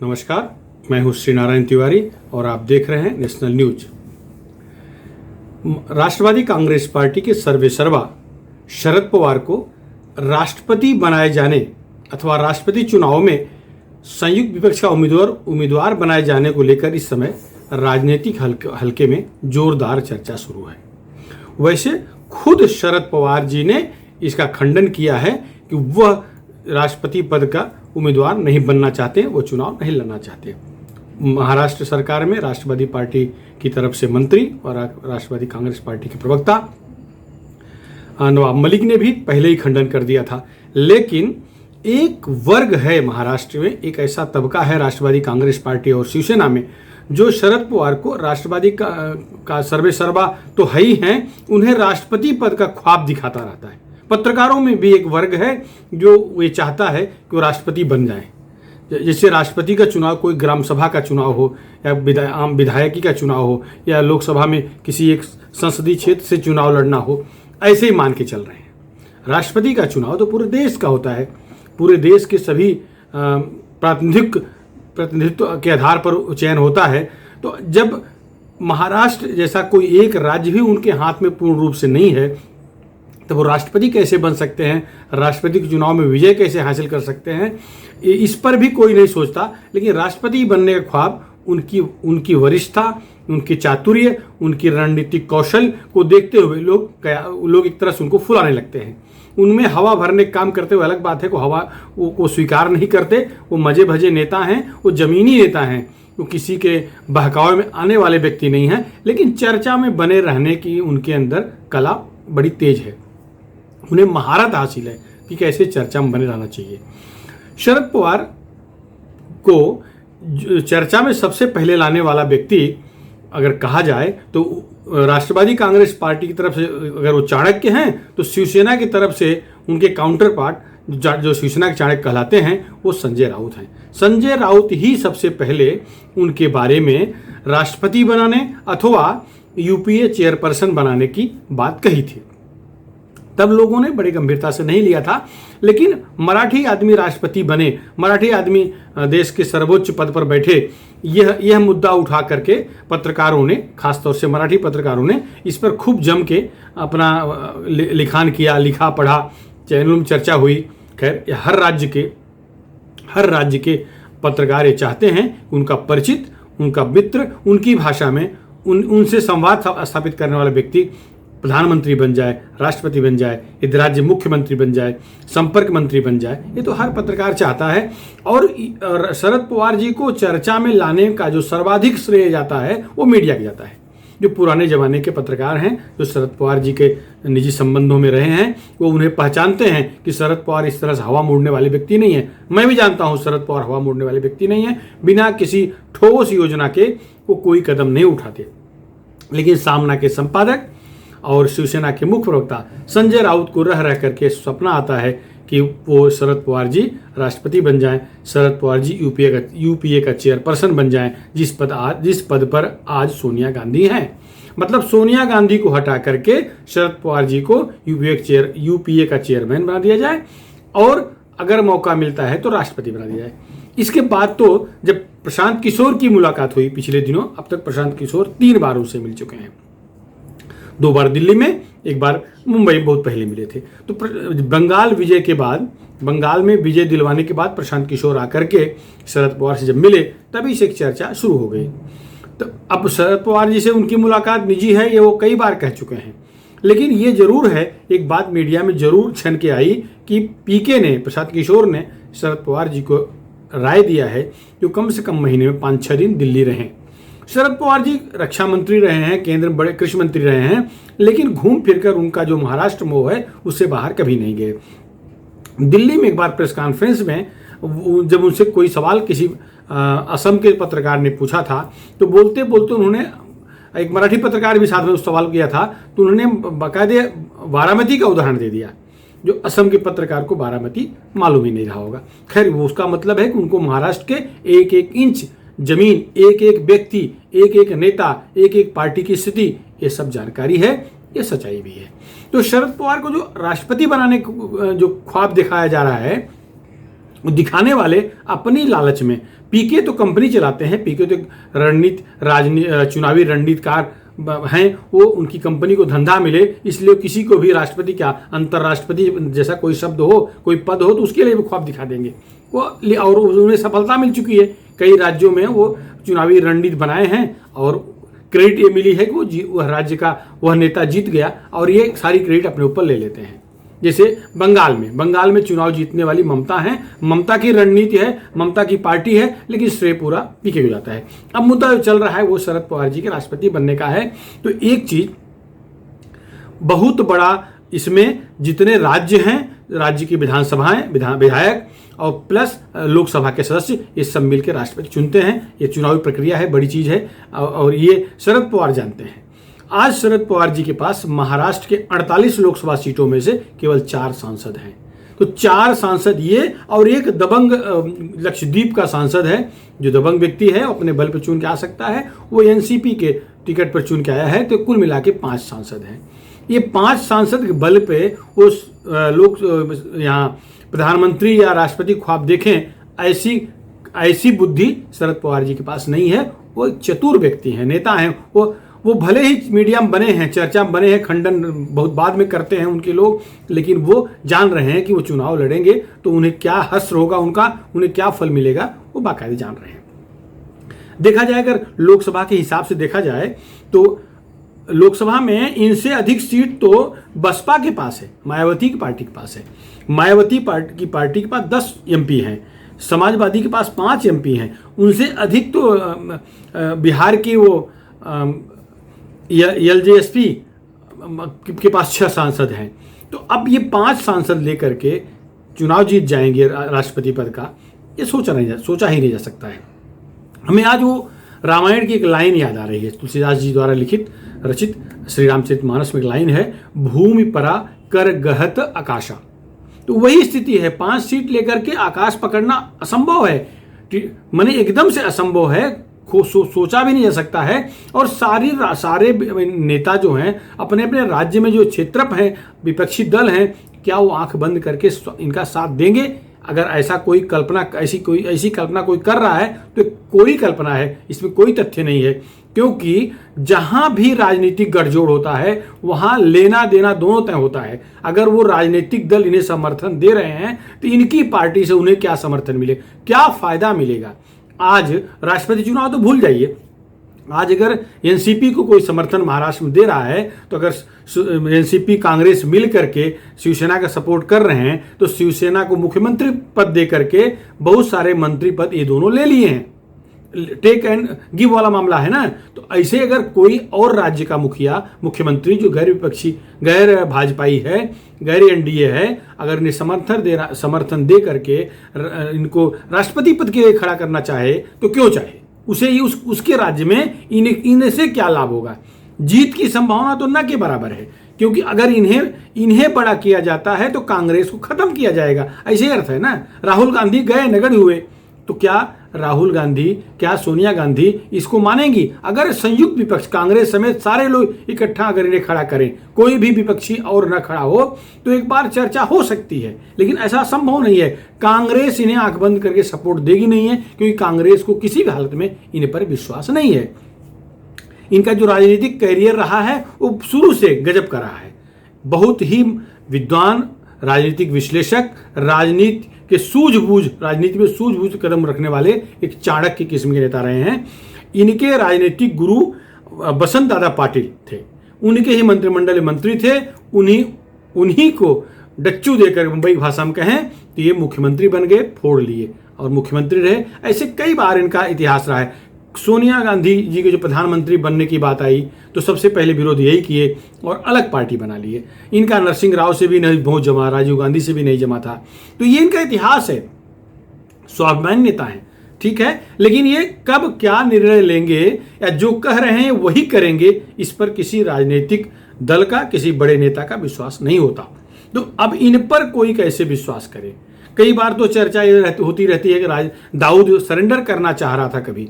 नमस्कार, मैं हूं श्री नारायण तिवारी और आप देख रहे हैं नेशनल न्यूज। राष्ट्रवादी कांग्रेस पार्टी के सर्वेसर्वा शरद पवार को राष्ट्रपति बनाए जाने अथवा राष्ट्रपति चुनाव में संयुक्त विपक्ष का उम्मीदवार बनाए जाने को लेकर इस समय राजनीतिक हलके में जोरदार चर्चा शुरू है। वैसे खुद शरद पवार जी ने इसका खंडन किया है कि वह राष्ट्रपति पद का उम्मीदवार नहीं बनना चाहते, वो चुनाव नहीं लड़ना चाहते। महाराष्ट्र सरकार में राष्ट्रवादी पार्टी की तरफ से मंत्री और राष्ट्रवादी कांग्रेस पार्टी के प्रवक्ता नवाब मलिक ने भी पहले ही खंडन कर दिया था। लेकिन एक वर्ग है महाराष्ट्र में, एक ऐसा तबका है राष्ट्रवादी कांग्रेस पार्टी और शिवसेना में जो शरद पवार को राष्ट्रवादी का सर्वेसर्वा तो है ही हैं, उन्हें राष्ट्रपति पद का ख्वाब दिखाता रहता है। पत्रकारों में भी एक वर्ग है जो ये चाहता है कि वो राष्ट्रपति बन जाए। जैसे राष्ट्रपति का चुनाव कोई ग्राम सभा का चुनाव हो या आम विधायकी का चुनाव हो या लोकसभा में किसी एक संसदीय क्षेत्र से चुनाव लड़ना हो, ऐसे ही मान के चल रहे हैं। राष्ट्रपति का चुनाव तो पूरे देश का होता है, पूरे देश के सभी प्रतिनिधित्व के आधार पर चयन होता है। तो जब महाराष्ट्र जैसा कोई एक राज्य भी उनके हाथ में पूर्ण रूप से नहीं है, तो वो राष्ट्रपति कैसे बन सकते हैं, राष्ट्रपति के चुनाव में विजय कैसे हासिल कर सकते हैं, इस पर भी कोई नहीं सोचता। लेकिन राष्ट्रपति बनने का ख्वाब उनकी वरिष्ठता, उनकी चातुर्य, उनकी रणनीतिक कौशल को देखते हुए लोग एक तरह से उनको फुलाने लगते हैं। उनमें हवा भरने का काम करते हुए, अलग बात है को हवा को स्वीकार नहीं करते। वो मजे भजे नेता हैं, वो जमीनी नेता हैं, वो किसी के बहकावे में आने वाले व्यक्ति नहीं हैं। लेकिन चर्चा में बने रहने की उनके अंदर कला बड़ी तेज है, उन्हें महारत हासिल है कि कैसे चर्चा में बने रहना चाहिए। शरद पवार को चर्चा में सबसे पहले लाने वाला व्यक्ति अगर कहा जाए तो राष्ट्रवादी कांग्रेस पार्टी की तरफ से अगर वो चाणक्य हैं, तो शिवसेना की तरफ से उनके काउंटर पार्ट जो शिवसेना के चाणक्य कहलाते हैं वो संजय राउत हैं। संजय राउत ही सबसे पहले उनके बारे में राष्ट्रपति बनाने अथवा यूपीए चेयरपर्सन बनाने की बात कही थी। तब लोगों ने बड़ी गंभीरता से नहीं लिया था। लेकिन मराठी आदमी राष्ट्रपति बने, मराठी आदमी देश के सर्वोच्च पद पर बैठे, यह मुद्दा उठा करके पत्रकारों ने, खासतौर से मराठी पत्रकारों ने इस पर खूब जम के अपना लिखान किया, लिखा पढ़ा, चैनलों में चर्चा हुई। खैर, हर राज्य के पत्रकार ये चाहते हैं कि उनका परिचित, उनका मित्र, उनकी भाषा में उनसे संवाद स्थापित करने वाला व्यक्ति प्रधानमंत्री बन जाए, राष्ट्रपति बन जाए, यदि राज्य मुख्यमंत्री बन जाए, संपर्क मंत्री बन जाए। ये तो हर पत्रकार चाहता है। और शरद पवार जी को चर्चा में लाने का जो सर्वाधिक श्रेय जाता है वो मीडिया को जाता है। जो पुराने जमाने के पत्रकार हैं, जो शरद पवार जी के निजी संबंधों में रहे हैं, वो उन्हें पहचानते हैं कि शरद पवार इस तरह से हवा मोड़ने वाले व्यक्ति नहीं है। मैं भी जानता हूँ शरद पवार हवा मोड़ने वाले व्यक्ति नहीं है। बिना किसी ठोस योजना के वो कोई कदम नहीं उठाते। लेकिन सामना के संपादक और शिवसेना के मुख्य प्रवक्ता संजय राउत को रह करके सपना आता है कि वो शरद पवार जी राष्ट्रपति बन जाएं, शरद पवार जी यूपीए का चेयरपर्सन बन जाएं, जिस पद पर आज सोनिया गांधी हैं। मतलब सोनिया गांधी को हटा करके शरद पवार जी को यूपीए का चेयरमैन बना दिया जाए और अगर मौका मिलता है तो राष्ट्रपति बना दिया जाए। इसके बाद तो जब प्रशांत किशोर की मुलाकात हुई पिछले दिनों, अब तक प्रशांत किशोर 3 बार उनसे मिल चुके हैं। 2 बार दिल्ली में, 1 बार मुंबई में बहुत पहले मिले थे। तो बंगाल विजय के बाद, बंगाल में विजय दिलवाने के बाद प्रशांत किशोर आकर के शरद पवार से जब मिले, तभी से एक चर्चा शुरू हो गई। तो अब शरद पवार जी से उनकी मुलाकात निजी है, ये वो कई बार कह चुके हैं। लेकिन ये जरूर है, एक बात मीडिया में जरूर छन के आई कि पीके ने, प्रशांत किशोर ने शरद पवार जी को राय दिया है जो कम से कम महीने में 5-6 दिन दिल्ली रहें। शरद पवार जी रक्षा मंत्री रहे हैं, केंद्र बड़े कृषि मंत्री रहे हैं, लेकिन घूम फिरकर उनका जो महाराष्ट्र मोह है उससे बाहर कभी नहीं गए। दिल्ली में एक बार प्रेस कॉन्फ्रेंस में जब उनसे कोई सवाल किसी असम के पत्रकार ने पूछा था, तो बोलते बोलते उन्होंने, एक मराठी पत्रकार भी साथ में उस सवाल किया था, तो उन्होंने बाकायदे बारामती का उदाहरण दे दिया, जो असम के पत्रकार को बारामती मालूम ही नहीं रहा होगा। खैर, वो उसका मतलब है कि उनको महाराष्ट्र के एक एक इंच जमीन, एक एक व्यक्ति, एक एक नेता, एक एक पार्टी की स्थिति, ये सब जानकारी है, ये सच्चाई भी है। तो शरद पवार को जो राष्ट्रपति बनाने जो ख्वाब दिखाया जा रहा है, वो दिखाने वाले अपनी लालच में पीके तो कंपनी चलाते हैं, पीके तो चुनावी रणनीतिकार हैं, वो उनकी कंपनी को धंधा मिले इसलिए किसी को भी राष्ट्रपति क्या अंतर्राष्ट्रपति जैसा कोई शब्द हो, कोई पद हो तो उसके लिए भी ख्वाब दिखा देंगे वो, और उन्हें सफलता मिल चुकी है। कई राज्यों में वो चुनावी रणनीति बनाए हैं और क्रेडिट ये मिली है कि वह राज्य का वह नेता जीत गया और ये सारी क्रेडिट अपने ऊपर ले लेते हैं। जैसे बंगाल में चुनाव जीतने वाली ममता है, ममता की रणनीति है, ममता की पार्टी है, लेकिन श्रेय पूरा पीके हो जाता है। अब मुद्दा चल रहा है वो शरद पवार जी के राष्ट्रपति बनने का है। तो एक चीज बहुत बड़ा इसमें जितने राज्य हैं, राज्य की विधानसभाएं, विधायक और प्लस लोकसभा के सदस्य, ये सब मिलकर राष्ट्रपति चुनते हैं। ये चुनावी प्रक्रिया है, बड़ी चीज है और ये शरद पवार जानते हैं। आज शरद पवार जी के पास महाराष्ट्र के 48 लोकसभा सीटों में से केवल 4 सांसद हैं। तो 4 सांसद ये और एक दबंग लक्षद्वीप का सांसद है, जो दबंग व्यक्ति है, अपने बल पर चुन के आ सकता है, वो एनसीपी के टिकट पर चुन के आया है। तो कुल मिला के 5 सांसद हैं। ये 5 सांसद के बल पे वो लोग यहाँ प्रधानमंत्री या राष्ट्रपति ख्वाब देखें, ऐसी बुद्धि शरद पवार जी के पास नहीं है। वो चतुर व्यक्ति हैं, नेता हैं। वो भले ही मीडिया में बने हैं, चर्चा में बने हैं, खंडन बहुत बाद में करते हैं उनके लोग, लेकिन वो जान रहे हैं कि वो चुनाव लड़ेंगे तो उन्हें क्या हश्र होगा, उन्हें क्या फल मिलेगा, वो बाकायदे जान रहे हैं। देखा जाए अगर लोकसभा के हिसाब से देखा जाए तो लोकसभा में इनसे अधिक सीट तो बसपा के पास है, मायावती की पार्टी के पास है। मायावती पार्टी के पास 10 एमपी हैं, समाजवादी के पास 5 एमपी हैं। उनसे अधिक तो बिहार की वो एलजेएसपी के पास 6 सांसद हैं। तो अब ये 5 सांसद लेकर के चुनाव जीत जाएंगे राष्ट्रपति पद का, ये सोचा ही नहीं जा सकता है। हमें आज वो रामायण की एक लाइन याद आ रही है, तुलसीदास जी द्वारा रचित श्री रामचरितमानस में एक लाइन है, भूमि परा कर गहत आकाशा। तो वही स्थिति है, 5 सीट लेकर के आकाश पकड़ना असंभव है, माने एकदम से असंभव है, सोचा भी नहीं जा सकता है। और सारे नेता जो हैं अपने अपने राज्य में जो क्षेत्रप हैं, विपक्षी दल हैं, क्या वो आंख बंद करके इनका साथ देंगे? अगर ऐसी कल्पना कोई कर रहा है तो कोई कल्पना है, इसमें कोई तथ्य नहीं है। क्योंकि जहां भी राजनीतिक गठजोड़ होता है वहां लेना देना दोनों तय होता है। अगर वो राजनीतिक दल इन्हें समर्थन दे रहे हैं तो इनकी पार्टी से उन्हें क्या समर्थन मिले, क्या फायदा मिलेगा? आज राष्ट्रपति चुनाव तो भूल जाइए, आज अगर एनसीपी को कोई समर्थन महाराष्ट्र में दे रहा है तो अगर एनसीपी कांग्रेस मिल करके शिवसेना का सपोर्ट कर रहे हैं तो शिवसेना को मुख्यमंत्री पद दे करके बहुत सारे मंत्री पद ये दोनों ले लिए हैं। टेक एंड गिव वाला मामला है ना। तो ऐसे अगर कोई और राज्य का मुख्यमंत्री जो गैर भाजपाई है, गैर एनडीए है, अगर इन्हें समर्थन दे करके इनको राष्ट्रपति पद के लिए खड़ा करना चाहे तो क्यों चाहे, उसे उसके राज्य में इन्हें से क्या लाभ होगा? जीत की संभावना तो न के बराबर है, क्योंकि अगर इन्हें बड़ा किया जाता है तो कांग्रेस को खत्म किया जाएगा, ऐसे अर्थ है ना। राहुल गांधी गए नगण्य हुए तो क्या राहुल गांधी, क्या सोनिया गांधी इसको मानेंगी? अगर संयुक्त विपक्ष कांग्रेस समेत सारे लोग इकट्ठा अगर इन्हें खड़ा करें, कोई भी विपक्षी और न खड़ा हो तो एक बार चर्चा हो सकती है, लेकिन ऐसा संभव नहीं है। कांग्रेस इन्हें आंख बंद करके सपोर्ट देगी नहीं है, क्योंकि कांग्रेस को किसी भी हालत में इन्हें पर विश्वास नहीं है। इनका जो राजनीतिक कैरियर रहा है वो शुरू से गजब का रहा है। बहुत ही विद्वान राजनीतिक विश्लेषक, राजनीति में सूझबूझ कदम रखने वाले एक चाणक्य किस्म के नेता रहे हैं। इनके राजनीतिक गुरु बसंत दादा पाटिल थे, उनके ही मंत्रिमंडल मंत्री थे। उन्हीं को डच्चू देकर मुंबई भाषा में कहें तो ये मुख्यमंत्री बन गए, फोड़ लिए और मुख्यमंत्री रहे। ऐसे कई बार इनका इतिहास रहा है। सोनिया गांधी जी के जो प्रधानमंत्री बनने की बात आई तो सबसे पहले विरोध यही किए और अलग पार्टी बना लिए। इनका नरसिंह राव से भी नहीं बहुत जमा, राजीव गांधी से भी नहीं जमा था। तो ये इनका इतिहास है, स्वाभिमानी नेता है, ठीक है। लेकिन ये कब क्या निर्णय लेंगे या जो कह रहे हैं वही करेंगे, इस पर किसी राजनीतिक दल का, किसी बड़े नेता का विश्वास नहीं होता। तो अब इन पर कोई कैसे विश्वास करे? कई बार तो चर्चा ये होती रहती है कि दाऊद सरेंडर करना चाह रहा था कभी,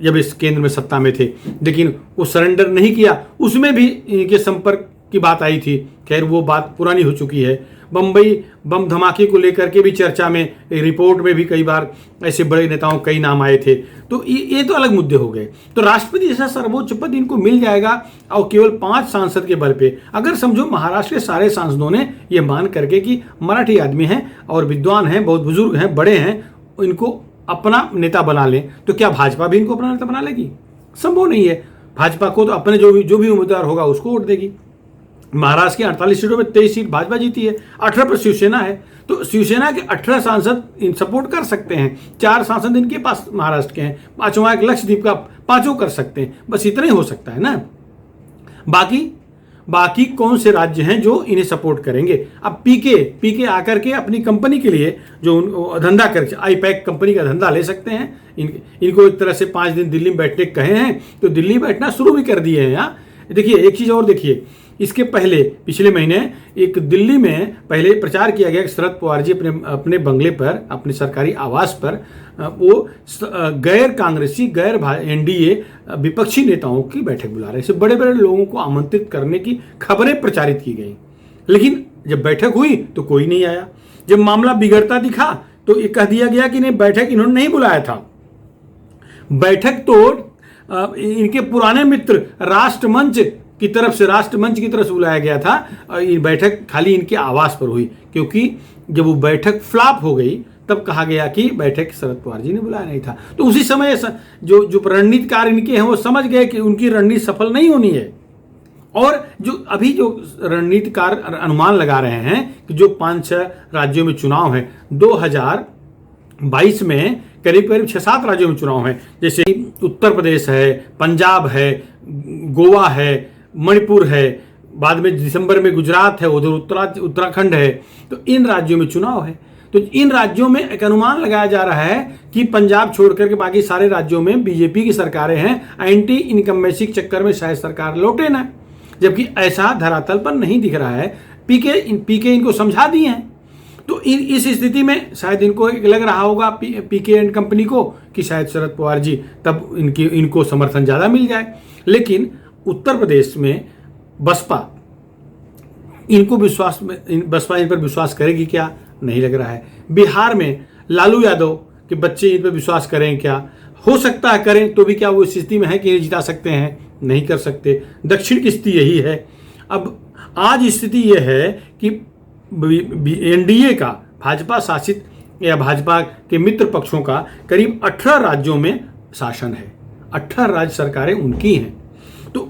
जब इस केंद्र में सत्ता में थे, लेकिन वो सरेंडर नहीं किया। उसमें भी इनके संपर्क की बात आई थी, खैर वो बात पुरानी हो चुकी है। बम्बई बम धमाके को लेकर के भी चर्चा में, रिपोर्ट में भी कई बार ऐसे बड़े नेताओं कई नाम आए थे। तो ये तो अलग मुद्दे हो गए। तो राष्ट्रपति जैसा सर्वोच्च पद इनको मिल जाएगा और केवल 5 सांसद के बल पे। अगर समझो महाराष्ट्र के सारे सांसदों ने ये मान करके कि मराठी आदमी हैं और विद्वान हैं, बहुत बुजुर्ग हैं, बड़े हैं, इनको अपना नेता बना लें, तो क्या भाजपा भी इनको अपना नेता बना लेगी? संभव नहीं है। भाजपा को तो अपने जो भी उम्मीदवार होगा उसको वोट देगी। महाराष्ट्र की 48 सीटों में 23 सीट भाजपा जीती है, 18 पर शिवसेना है। तो शिवसेना के 18 सांसद इन सपोर्ट कर सकते हैं, 4 सांसद इनके पास महाराष्ट्र के हैं, 5वां एक लक्षद्वीप का, 5 कर सकते हैं। बस इतना ही हो सकता है ना। बाकी कौन से राज्य हैं जो इन्हें सपोर्ट करेंगे? अब पीके आकर के अपनी कंपनी के लिए जो धंधा कर, आईपैक कंपनी का धंधा ले सकते हैं। इनको एक तरह से 5 दिन दिल्ली में बैठने कहे हैं, तो दिल्ली बैठना शुरू भी कर दिए हैं। यहाँ देखिए एक चीज और देखिए, इसके पहले पिछले महीने एक दिल्ली में पहले प्रचार किया गया कि शरद पवार जी अपने बंगले पर, अपने सरकारी आवास पर वो गैर कांग्रेसी, गैर एनडीए विपक्षी नेताओं की बैठक बुला रहे, ऐसे बड़े बड़े लोगों को आमंत्रित करने की खबरें प्रचारित की गई। लेकिन जब बैठक हुई तो कोई नहीं आया। जब मामला बिगड़ता दिखा तो ये कह दिया गया कि नहीं, बैठक इन्होंने नहीं बुलाया था। बैठक तो इनके पुराने मित्र राष्ट्रमंच की तरफ से बुलाया गया था। ये बैठक खाली इनके आवास पर हुई, क्योंकि जब वो बैठक फ्लॉप हो गई तब कहा गया कि बैठक शरद पवार जी ने बुलाया नहीं था। तो उसी समय जो रणनीतिकार इनके हैं वो समझ गए कि उनकी रणनीति सफल नहीं होनी है। और जो रणनीतिकार अनुमान लगा रहे हैं कि जो 5-6 राज्यों में चुनाव है, 2022 में करीब 6-7 राज्यों में चुनाव है, जैसे उत्तर प्रदेश है, पंजाब है, गोवा है, मणिपुर है, बाद में दिसंबर में गुजरात है, उधर उत्तराखंड है। तो इन राज्यों में चुनाव है। तो इन राज्यों में एक अनुमान लगाया जा रहा है कि पंजाब छोड़ करके बाकी सारे राज्यों में बीजेपी की सरकारें हैं, एंटी इनकम्बेंसी के चक्कर में शायद सरकार लौटे ना। जबकि ऐसा धरातल पर नहीं दिख रहा है। पीके इनको समझा दिए हैं। तो इस स्थिति में शायद इनको लग रहा होगा पीके एंड कंपनी को कि शायद शरद पवार जी तब इनको समर्थन ज़्यादा मिल जाए। लेकिन उत्तर प्रदेश में बसपा इन पर विश्वास करेगी क्या? नहीं लग रहा है। बिहार में लालू यादव के बच्चे इन पर विश्वास करें क्या? हो सकता है करें, तो भी क्या वो स्थिति में है कि जिता सकते हैं? नहीं कर सकते। दक्षिण की स्थिति यही है। अब आज स्थिति यह है कि एनडीए का, भाजपा शासित या भाजपा के मित्र पक्षों का करीब 18 राज्यों में शासन है। 18 राज्य सरकारें उनकी हैं। तो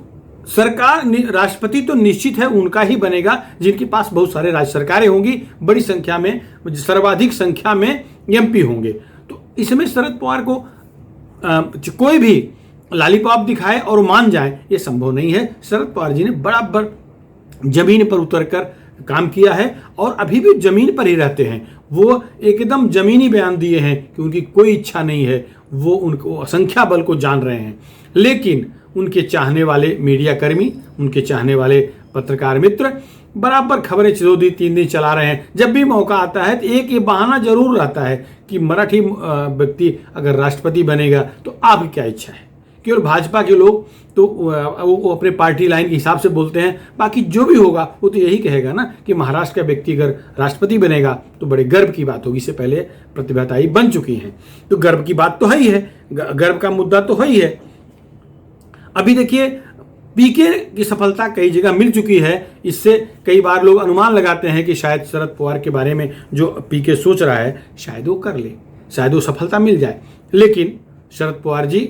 सरकार, राष्ट्रपति तो निश्चित है उनका ही बनेगा जिनके पास बहुत सारे राज्य सरकारें होंगी, बड़ी संख्या में, सर्वाधिक संख्या में एमपी होंगे। तो इसमें शरद पवार को कोई भी लॉलीपॉप दिखाए और मान जाए, ये संभव नहीं है। शरद पवार जी ने बराबर जमीन पर उतरकर काम किया है और अभी भी जमीन पर ही रहते हैं। वो एकदम जमीनी बयान दिए हैं कि उनकी कोई इच्छा नहीं है, वो उनको असंख्या बल को जान रहे हैं। लेकिन उनके चाहने वाले मीडिया कर्मी, उनके चाहने वाले पत्रकार मित्र बराबर खबरें 2-3 दिन चला रहे हैं। जब भी मौका आता है तो एक ये बहाना जरूर रहता है कि मराठी व्यक्ति अगर राष्ट्रपति बनेगा तो आपकी क्या इच्छा है। केवल भाजपा के लोग तो वो अपने पार्टी लाइन के हिसाब से बोलते हैं, बाकी जो भी होगा वो तो यही कहेगा ना कि महाराष्ट्र का व्यक्ति अगर राष्ट्रपति बनेगा तो बड़े गर्व की बात होगी। इससे पहले प्रतिभाताई बन चुकी हैं, तो गर्व की बात तो है ही है, गर्व का मुद्दा तो है ही है। अभी देखिए पीके की सफलता कई जगह मिल चुकी है। इससे कई बार लोग अनुमान लगाते हैं कि शायद शरद पवार के बारे में जो पीके सोच रहा है शायद वो कर ले, शायद वो सफलता मिल जाए। लेकिन शरद पवार जी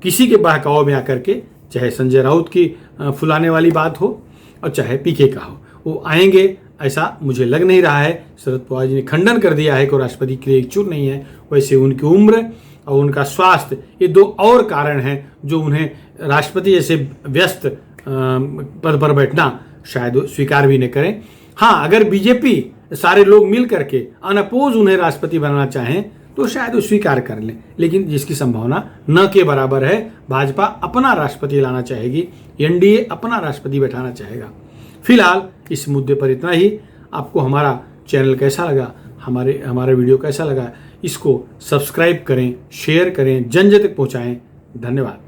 किसी के बहकावे में आकर के, चाहे संजय राउत की फुलाने वाली बात हो और चाहे पीके का हो, वो आएंगे ऐसा मुझे लग नहीं रहा है। शरद पवार जी ने खंडन कर दिया है कि वो राष्ट्रपति के लिए इच्छुक नहीं है। वैसे उनकी उम्र और उनका स्वास्थ्य, ये 2 और कारण हैं जो उन्हें राष्ट्रपति जैसे व्यस्त पद पर बैठना शायद स्वीकार भी न करें। हाँ, अगर बीजेपी सारे लोग मिल करके अनअपोज उन्हें राष्ट्रपति बनाना चाहें तो शायद वो स्वीकार कर लें, लेकिन जिसकी संभावना न के बराबर है। भाजपा अपना राष्ट्रपति लाना चाहेगी, एनडीए अपना राष्ट्रपति बैठाना चाहेगा। फिलहाल इस मुद्दे पर इतना ही। आपको हमारा चैनल कैसा लगा, हमारा वीडियो कैसा लगा, इसको सब्सक्राइब करें, शेयर करें, जन जन तक पहुँचाएँ। धन्यवाद।